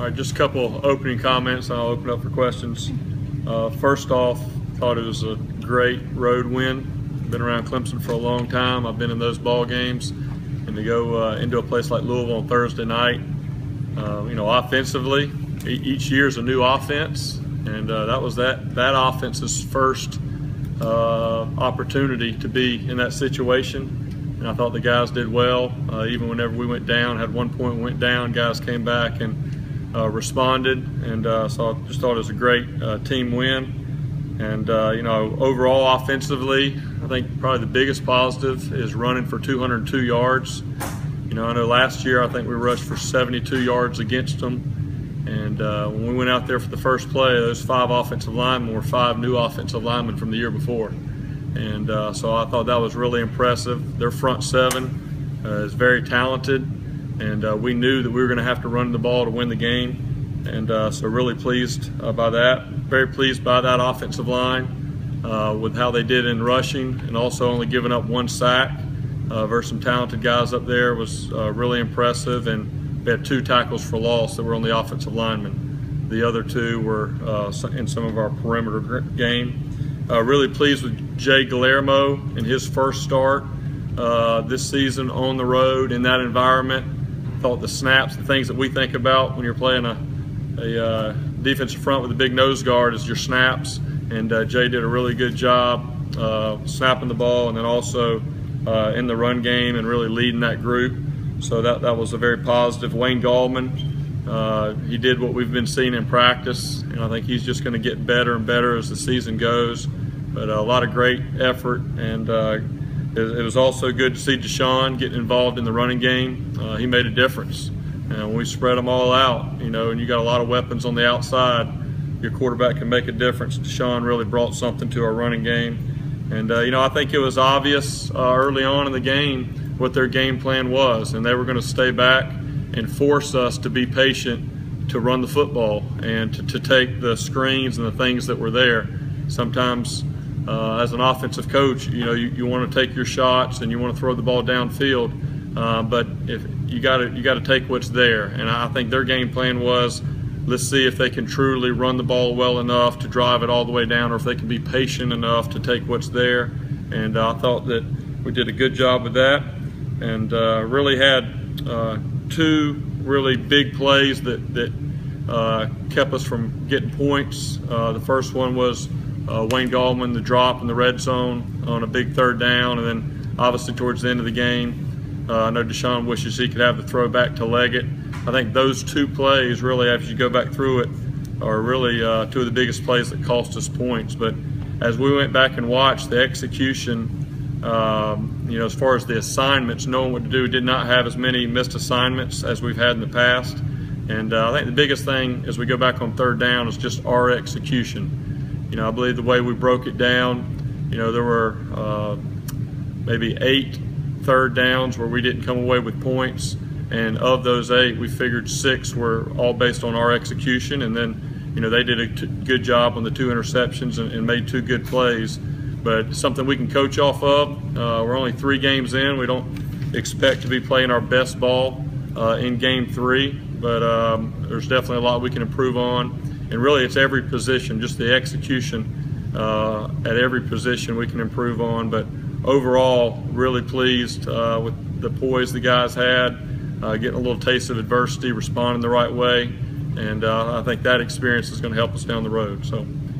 All right, just a couple opening comments, and I'll open up for questions. First off, thought it was a great road win. Been around Clemson for a long time. I've been in those ball games, and to go into a place like Louisville on Thursday night, offensively, each year is a new offense, and that was that offense's first opportunity to be in that situation. And I thought the guys did well. Even whenever we went down, had 1 point, went down, guys came back and responded, and so I just thought it was a great team win. And overall offensively, I think probably the biggest positive is running for 202 yards. I know last year I think we rushed for 72 yards against them, and when we went out there for the first play, those 5 offensive linemen were 5 new offensive linemen from the year before. And so I thought that was really impressive. Their front 7 is very talented, and we knew that we were going to have to run the ball to win the game, and so really pleased by that. Very pleased by that offensive line with how they did in rushing, and also only giving up 1 sack versus some talented guys up there was really impressive. And we had 2 tackles for loss that were on the offensive linemen. The other 2 were in some of our perimeter game. Really pleased with Jay Guillermo in his first start this season on the road in that environment. Thought the snaps, the things that we think about when you're playing a defensive front with a big nose guard is your snaps, and Jay did a really good job snapping the ball, and then also in the run game and really leading that group. So that was a very positive. Wayne Gallman, he did what we've been seeing in practice, and I think he's just going to get better and better as the season goes. But a lot of great effort, and it was also good to see Deshaun getting involved in the running game. He made a difference, and when we spread them all out, and you got a lot of weapons on the outside, your quarterback can make a difference. Deshaun really brought something to our running game, and I think it was obvious early on in the game what their game plan was, and they were going to stay back and force us to be patient to run the football and to take the screens and the things that were there. Sometimes as an offensive coach, you want to take your shots and you want to throw the ball downfield, but if you got to take what's there. And I think their game plan was, let's see if they can truly run the ball well enough to drive it all the way down, or if they can be patient enough to take what's there. And I thought that we did a good job with that, and really had 2 really big plays that kept us from getting points. The first one was Wayne Gallman, the drop in the red zone on a big 3rd down, and then obviously towards the end of the game, I know Deshaun wishes he could have the throw back to Leggett. I think those 2 plays, really, as you go back through it, are really 2 of the biggest plays that cost us points. But as we went back and watched the execution, as far as the assignments, knowing what to do, did not have as many missed assignments as we've had in the past. And I think the biggest thing as we go back on 3rd down is just our execution. I believe the way we broke it down, there were maybe 8 3rd downs where we didn't come away with points, and of those 8, we figured 6 were all based on our execution. And then, they did a good job on the 2 interceptions and made 2 good plays. But something we can coach off of. We're only 3 games in. We don't expect to be playing our best ball in game 3, but there's definitely a lot we can improve on. And really, it's every position, just the execution at every position we can improve on. But overall, really pleased with the poise the guys had, getting a little taste of adversity, responding the right way. And I think that experience is going to help us down the road. So